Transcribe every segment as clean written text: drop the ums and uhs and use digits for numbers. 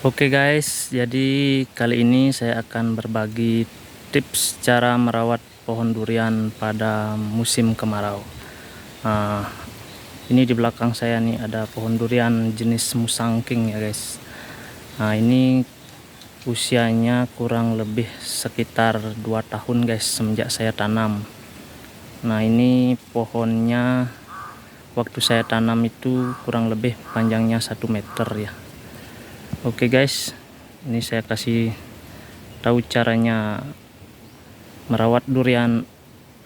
Oke guys, jadi kali ini saya akan berbagi tips cara merawat pohon durian pada musim kemarau. Nah, ini di belakang saya nih ada pohon durian jenis Musang King ya guys. Nah, ini usianya kurang lebih sekitar 2 tahun guys semenjak saya tanam. Nah, ini pohonnya waktu saya tanam itu kurang lebih panjangnya 1 meter ya. Oke guys, ini saya kasih tahu caranya merawat durian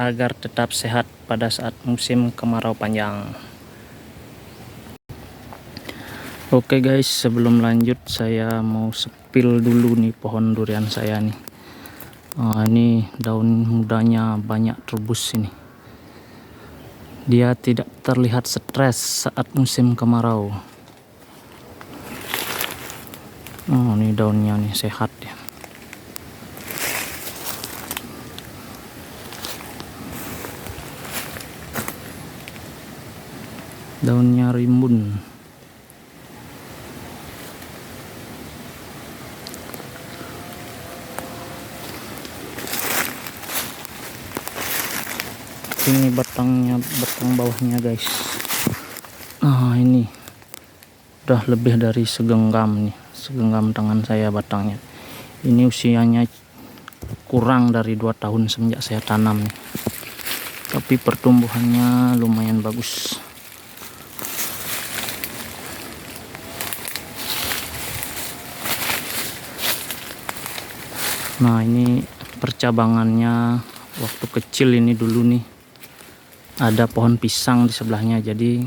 agar tetap sehat pada saat musim kemarau panjang. Oke guys, sebelum lanjut saya mau sepil dulu nih pohon durian saya nih. Ini daun mudanya banyak rebus ini. Dia tidak terlihat stres saat musim kemarau. Ini daunnya nih sehat ya. Daunnya rimbun. Ini batangnya, batang bawahnya guys. Nah, ini udah lebih dari segenggam nih, segenggam tangan saya batangnya. Ini usianya kurang dari 2 tahun semenjak saya tanam nih. Tapi pertumbuhannya lumayan bagus. Nah, ini percabangannya waktu kecil ini dulu nih. Ada pohon pisang di sebelahnya, jadi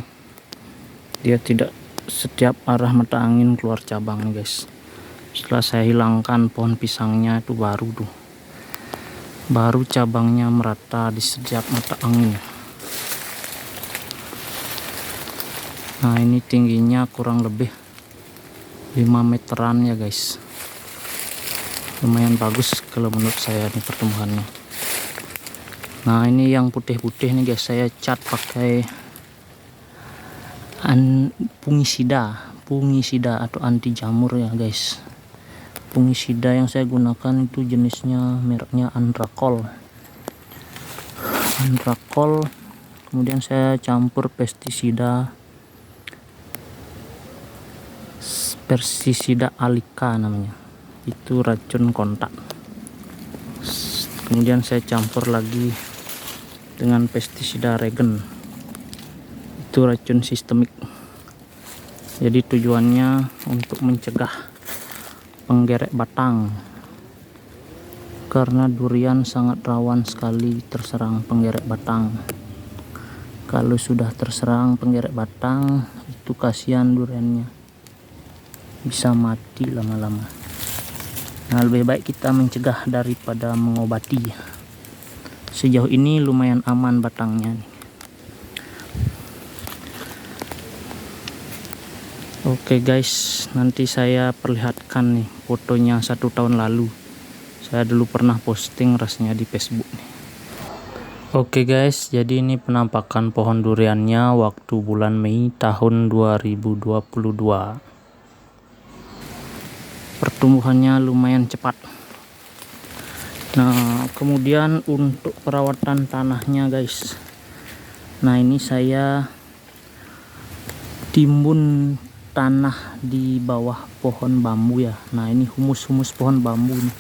dia tidak setiap arah mata angin keluar cabang nih guys. Setelah saya hilangkan pohon pisangnya itu baru cabangnya merata di setiap mata angin. Nah, ini tingginya kurang lebih 5 meteran ya guys. Lumayan bagus kalau menurut saya nih pertumbuhannya. Nah, ini yang putih-putih nih guys, saya cat pakai fungisida atau anti jamur ya guys. Fungisida yang saya gunakan itu jenisnya mereknya Antrakol. Kemudian saya campur pestisida Alika namanya, itu racun kontak. Kemudian saya campur lagi dengan pestisida Regen, itu racun sistemik. Jadi tujuannya untuk mencegah penggerek batang, karena durian sangat rawan sekali terserang penggerek batang. Kalau sudah terserang penggerek batang, itu kasihan duriannya, bisa mati lama-lama. Nah, lebih baik kita mencegah daripada mengobati. Sejauh ini lumayan aman batangnya nih. Oke guys, nanti saya perlihatkan nih fotonya 1 tahun lalu. Saya dulu pernah posting rasanya di Facebook nih. Oke guys, jadi ini penampakan pohon duriannya waktu bulan Mei tahun 2022. Pertumbuhannya lumayan cepat. Nah, kemudian untuk perawatan tanahnya guys. Nah, ini saya timbun tanah di bawah pohon bambu ya. Nah, ini humus-humus pohon bambu nih.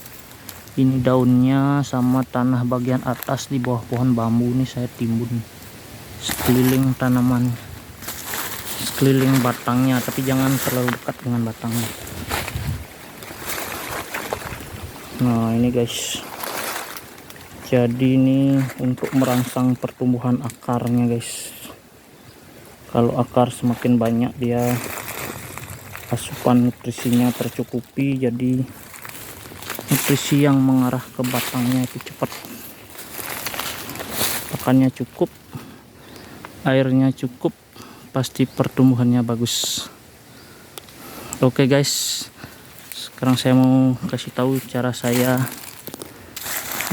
Ini daunnya sama tanah bagian atas di bawah pohon bambu ini saya timbun sekeliling tanaman, sekeliling batangnya, tapi jangan terlalu dekat dengan batangnya. Nah, ini guys, jadi ini untuk merangsang pertumbuhan akarnya guys. Kalau akar semakin banyak, dia asupan nutrisinya tercukupi, jadi nutrisi yang mengarah ke batangnya itu cepat. Pakannya cukup, airnya cukup, pasti pertumbuhannya bagus. Oke guys, sekarang saya mau kasih tahu cara saya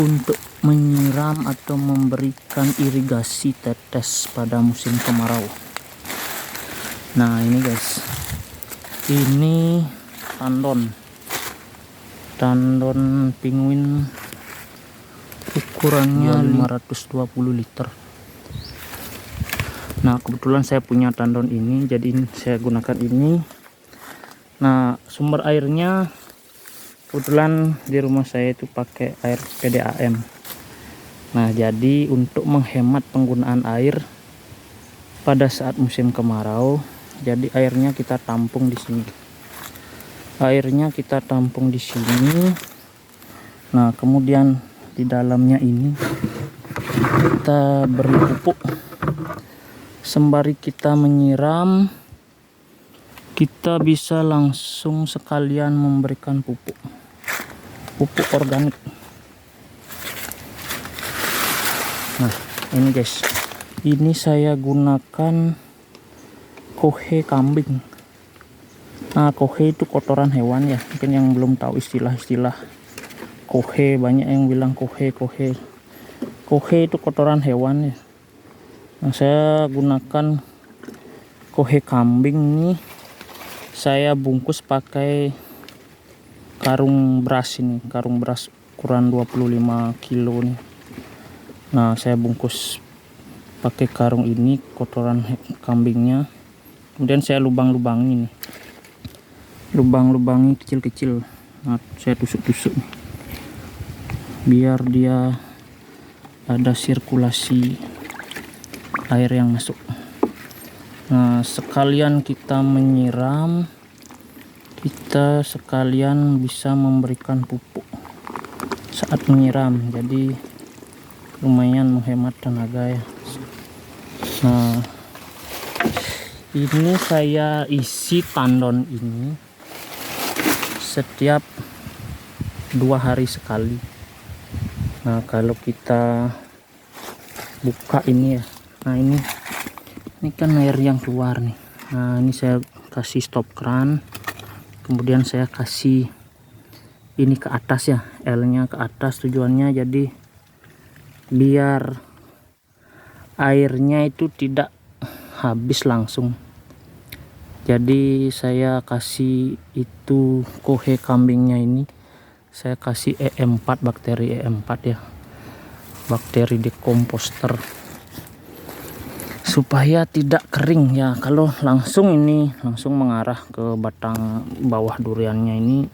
untuk menyiram atau memberikan irigasi tetes pada musim kemarau. Nah, ini guys, ini tandon penguin ukurannya 520 liter. Nah kebetulan saya punya tandon ini, jadi saya gunakan ini. Nah sumber airnya kebetulan di rumah saya itu pakai air PDAM. Nah jadi untuk menghemat penggunaan air pada saat musim kemarau, jadi airnya kita tampung di sini. Nah kemudian di dalamnya ini kita beri pupuk. Sembari kita menyiram, kita bisa langsung sekalian memberikan pupuk organik. Nah ini guys, ini saya gunakan kohe kambing. Nah kohe itu kotoran hewan ya, mungkin yang belum tahu istilah-istilah kohe, banyak yang bilang kohe itu kotoran hewan ya. Nah saya gunakan kohe kambing ini, saya bungkus pakai karung beras ini, karung beras ukuran 25 kilo nih. Nah saya bungkus pakai karung ini kotoran kambingnya, kemudian saya lubang-lubangi kecil-kecil. Nah saya tusuk-tusuk biar dia ada sirkulasi air yang masuk. Nah sekalian kita menyiram, kita sekalian bisa memberikan pupuk saat menyiram, jadi lumayan menghemat tenaga ya. Nah ini saya isi tandon ini setiap 2 hari sekali. Nah kalau kita buka ini ya, nah ini kan air yang keluar nih. Nah ini saya kasih stop keran, kemudian saya kasih ini ke atas ya, L nya ke atas, tujuannya jadi biar airnya itu tidak habis langsung. Jadi saya kasih itu kohe kambingnya ini, saya kasih E4, bakteri E4 ya, bakteri dekomposter, supaya tidak kering ya. Kalau langsung ini langsung mengarah ke batang bawah duriannya ini,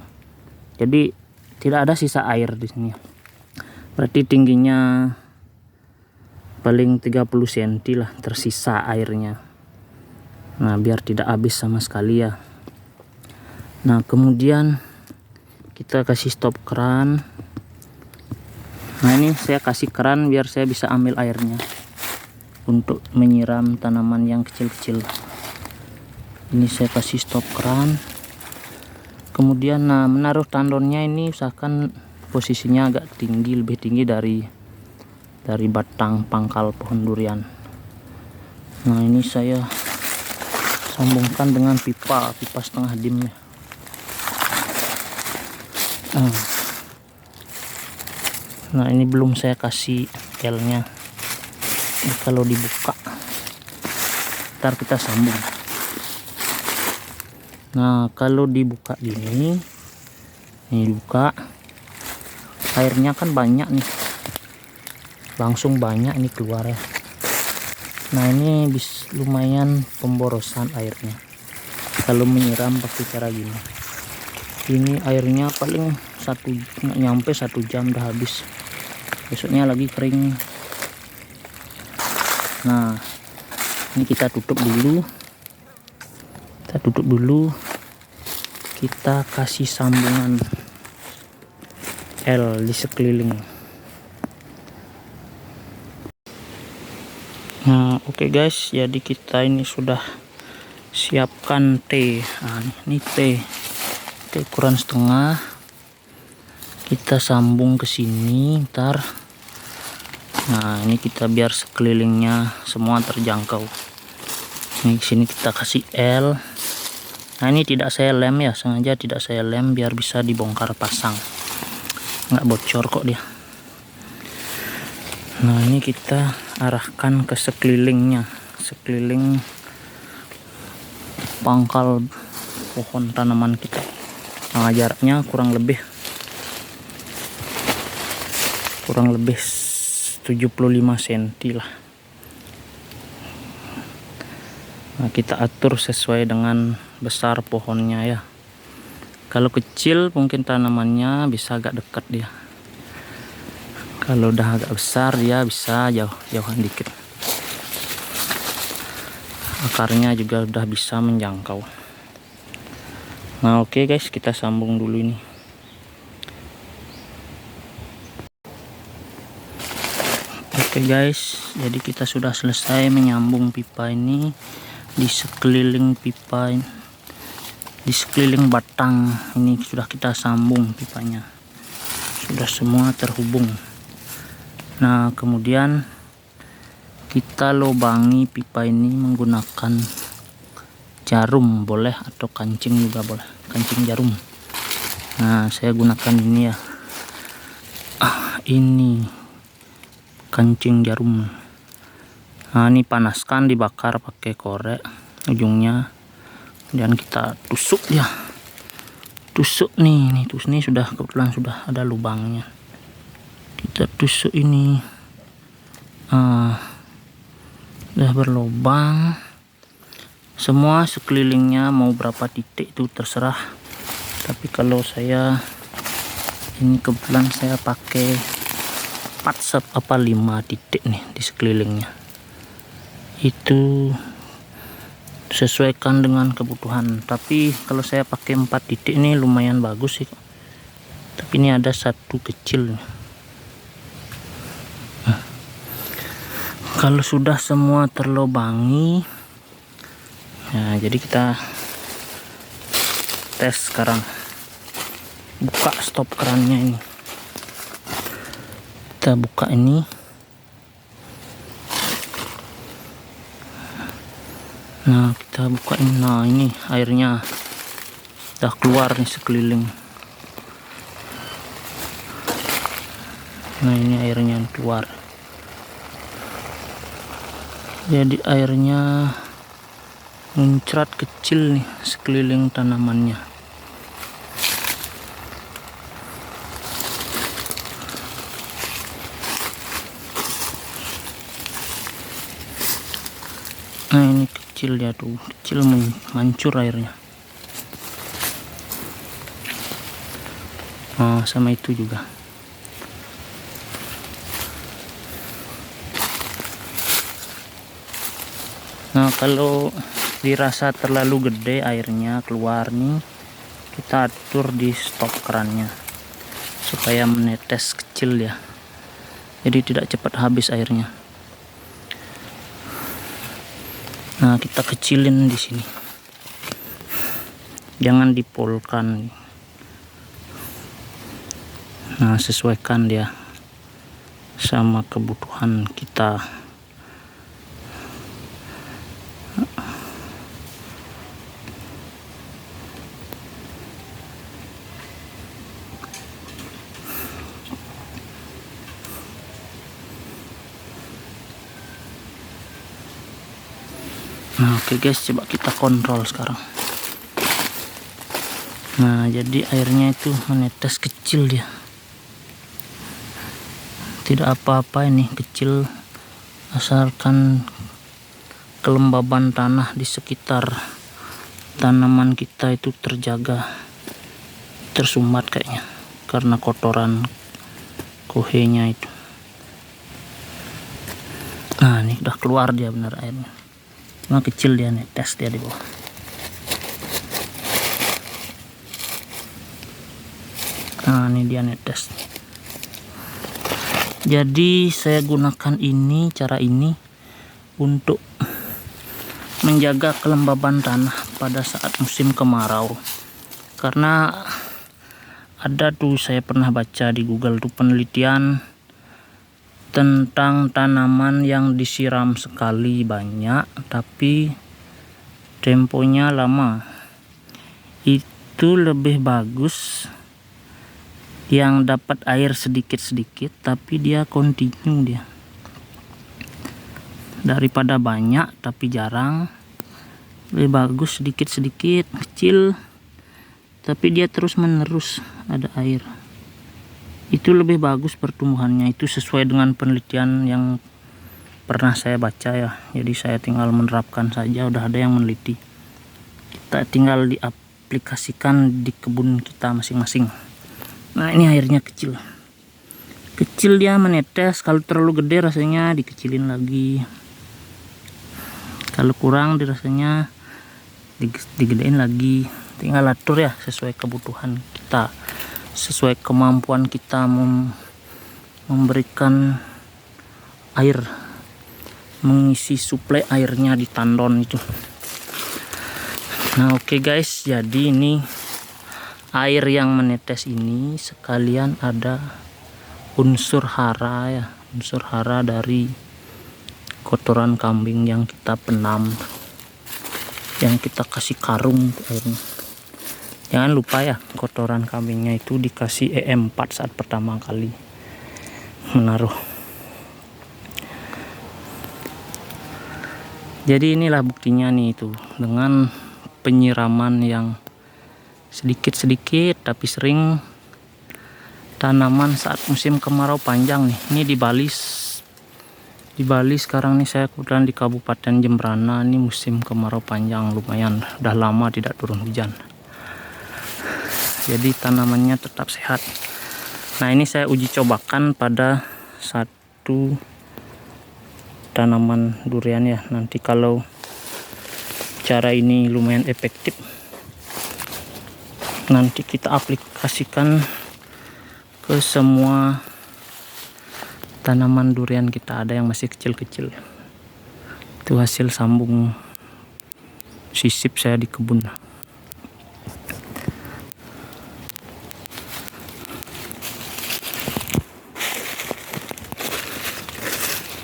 jadi tidak ada sisa air di sini. Berarti tingginya paling 30 cm lah tersisa airnya. Nah biar tidak habis sama sekali ya. Nah kemudian kita kasih stop keran. Nah ini saya kasih keran biar saya bisa ambil airnya untuk menyiram tanaman yang kecil-kecil. Ini saya kasih stop keran. Kemudian nah menaruh tandonnya ini usahakan posisinya agak tinggi, lebih tinggi dari batang pangkal pohon durian. Nah ini saya sambungkan dengan pipa setengah dim ya. Nah ini belum saya kasih L nya. Ini kalau dibuka ntar kita sambung. Nah kalau dibuka gini, ini dibuka, airnya kan banyak nih, langsung banyak ini keluar ya. Nah ini lumayan pemborosan airnya kalau menyiram pakai cara gini. Ini airnya paling nggak nyampe 1 jam udah habis, besoknya lagi kering. Nah ini kita tutup dulu, kita kasih sambungan L di sekeliling. Nah oke guys, jadi kita ini sudah siapkan T. Nah, ini T ukuran setengah, kita sambung ke sini ntar. Nah ini kita biar sekelilingnya semua terjangkau. Ini sini kita kasih L. Nah ini tidak saya lem ya, sengaja tidak saya lem biar bisa dibongkar pasang, nggak bocor kok dia. Nah ini kita arahkan ke sekelilingnya, sekeliling pangkal pohon tanaman kita. Jaraknya kurang lebih 75 cm lah. Nah, kita atur sesuai dengan besar pohonnya ya. Kalau kecil mungkin tanamannya bisa agak dekat dia. Kalau udah agak besar dia bisa jauhan dikit. Akarnya juga udah bisa menjangkau. Nah, oke guys, kita sambung dulu ini. Oke guys, jadi kita sudah selesai menyambung pipa ini di sekeliling pipa ini, di sekeliling batang ini sudah kita sambung pipanya, sudah semua terhubung. Nah, kemudian kita lubangi pipa ini menggunakan jarum boleh, atau kancing juga boleh, kancing jarum. Nah, saya gunakan ini ya, ini kancing jarum. Nah, ini panaskan, dibakar pakai korek ujungnya, kemudian kita tusuk ya, tusuk nih tusuk nih, sudah kebetulan sudah ada lubangnya, kita tusuk ini. Udah berlubang semua sekelilingnya, mau berapa titik itu terserah, tapi kalau saya ini kebetulan saya pakai 5 titik nih di sekelilingnya. Itu sesuaikan dengan kebutuhan, tapi kalau saya pakai 4 titik ini lumayan bagus sih, tapi ini ada satu kecil. Kalau sudah semua terlubangi, nah jadi kita tes sekarang. Buka stop kerannya ini, kita buka ini. Nah, kita buka ini. Nah, ini airnya udah keluar nih sekeliling. Nah, ini airnya keluar. Jadi airnya muncrat kecil nih sekeliling tanamannya. Nah, ini kecil ya tuh, kecil mancur airnya. Nah, sama itu juga. Nah, kalau dirasa terlalu gede airnya keluar nih, kita atur di stop kerannya supaya menetes kecil ya, jadi tidak cepat habis airnya. Nah, kita kecilin di sini, jangan dipolkan. Nah, sesuaikan dia sama kebutuhan kita. Nah, oke guys, coba kita kontrol sekarang. Nah, jadi airnya itu menetes kecil dia, tidak apa-apa ini kecil, asalkan kelembaban tanah di sekitar tanaman kita itu terjaga, tersumbat kayaknya karena kotoran kohenya itu. Nah, ini udah keluar dia benar airnya, cuma kecil dia, netes dia di bawah. Nah, ini dia netes. Jadi saya gunakan ini, cara ini untuk menjaga kelembaban tanah pada saat musim kemarau. Karena ada tuh, saya pernah baca di Google tuh penelitian tentang tanaman yang disiram sekali banyak tapi temponya lama, itu lebih bagus yang dapat air sedikit-sedikit tapi dia kontinu dia, daripada banyak tapi jarang. Lebih bagus sedikit-sedikit kecil tapi dia terus menerus ada air. Itu lebih bagus pertumbuhannya, itu sesuai dengan penelitian yang pernah saya baca ya. Jadi saya tinggal menerapkan saja, udah ada yang meneliti, kita tinggal diaplikasikan di kebun kita masing-masing. Nah ini airnya kecil dia menetes, kalau terlalu gede rasanya dikecilin lagi, kalau kurang dirasanya digedein lagi. Tinggal atur ya sesuai kebutuhan kita, sesuai kemampuan kita memberikan air, mengisi suplai airnya di tandon itu. Nah oke guys, jadi ini air yang menetes ini sekalian ada unsur hara ya, unsur hara dari kotoran kambing yang kita penam, yang kita kasih karung airnya. Jangan lupa ya, kotoran kambingnya itu dikasih EM4 saat pertama kali menaruh. Jadi inilah buktinya nih, itu dengan penyiraman yang sedikit-sedikit tapi sering. Tanaman saat musim kemarau panjang nih, ini di Bali sekarang nih, saya kebetulan di Kabupaten Jembrana, ini musim kemarau panjang lumayan, udah lama tidak turun hujan, jadi tanamannya tetap sehat. Nah ini saya uji cobakan pada satu tanaman durian ya, nanti kalau cara ini lumayan efektif, nanti kita aplikasikan ke semua tanaman durian kita. Ada yang masih kecil-kecil, itu hasil sambung sisip saya di kebun.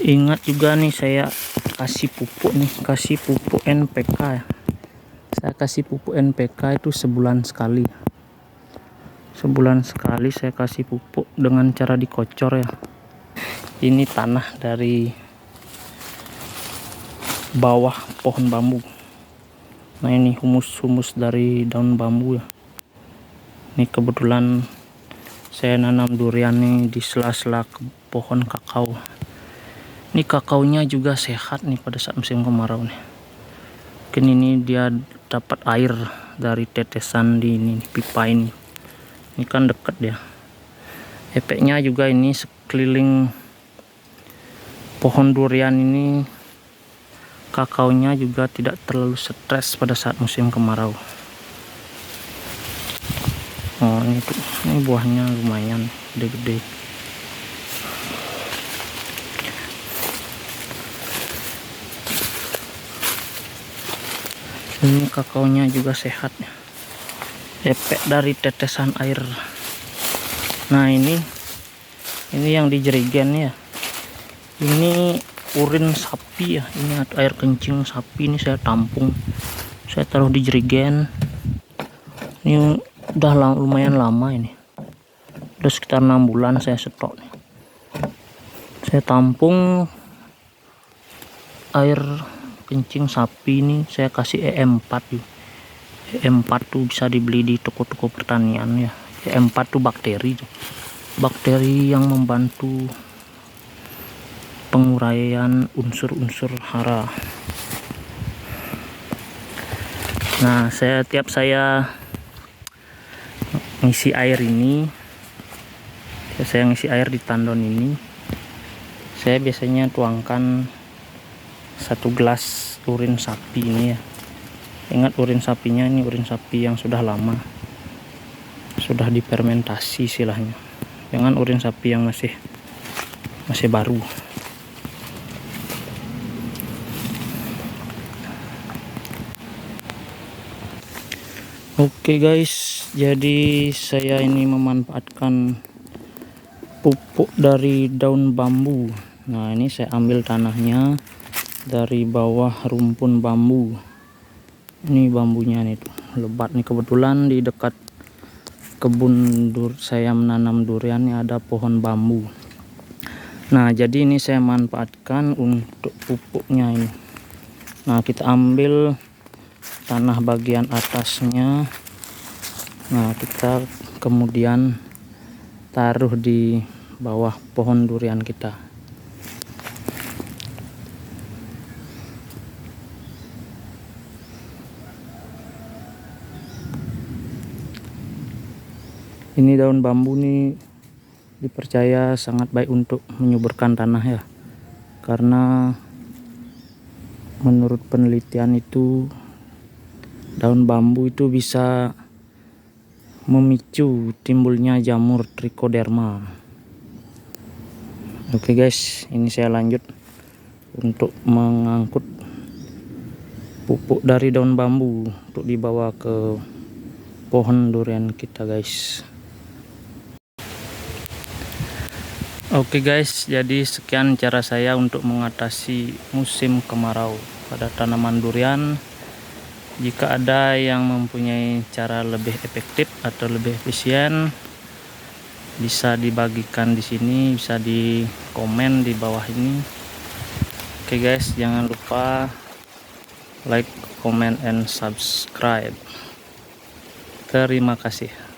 Ingat juga nih, saya kasih pupuk nih, kasih pupuk NPK ya. Saya kasih pupuk NPK itu sebulan sekali. Sebulan sekali saya kasih pupuk dengan cara dikocor ya. Ini tanah dari bawah pohon bambu. Nah ini humus-humus dari daun bambu ya. Ini kebetulan saya nanam durian nih di sela-sela pohon kakao. Ini kakaonya juga sehat nih pada saat musim kemarau nih. Mungkin ini dia dapat air dari tetesan di ini pipa ini. Ini kan dekat ya. Efeknya juga ini sekeliling pohon durian ini, kakaonya juga tidak terlalu stres pada saat musim kemarau. Oh ini tuh, ini buahnya lumayan gede-gede. Ini kakaonya juga sehat ya, efek dari tetesan air. Nah ini yang di jerigen ya, ini urin sapi ya, ini air kencing sapi, ini saya tampung, saya taruh di jerigen. Ini udah lumayan lama, ini udah sekitar 6 bulan saya stok nih. Saya tampung air kencing sapi ini, saya kasih EM4 yuk. EM4 tuh bisa dibeli di toko-toko pertanian ya. EM4 tuh bakteri yang membantu penguraian unsur-unsur hara. Nah tiap saya ngisi air ini, saya ngisi air di tandon ini, saya biasanya tuangkan 1 gelas urin sapi ini ya. Ingat urin sapinya ini urin sapi yang sudah lama, sudah difermentasi istilahnya, jangan urin sapi yang masih baru. Oke guys, jadi saya ini memanfaatkan pupuk dari daun bambu. Nah ini saya ambil tanahnya dari bawah rumpun bambu. Ini bambunya nih tuh lebat nih, kebetulan di dekat kebun saya menanam durian ini ada pohon bambu. Nah jadi ini saya manfaatkan untuk pupuknya ini. Nah kita ambil tanah bagian atasnya, Nah, kita kemudian taruh di bawah pohon durian kita. Ini daun bambu nih dipercaya sangat baik untuk menyuburkan tanah ya, karena menurut penelitian itu daun bambu itu bisa memicu timbulnya jamur trichoderma. Oke guys, ini saya lanjut untuk mengangkut pupuk dari daun bambu untuk dibawa ke pohon durian kita guys. Oke guys, jadi sekian cara saya untuk mengatasi musim kemarau pada tanaman durian. Jika ada yang mempunyai cara lebih efektif atau lebih efisien, bisa dibagikan di sini, bisa di komen di bawah ini. Oke guys, jangan lupa like, comment, and subscribe. Terima kasih.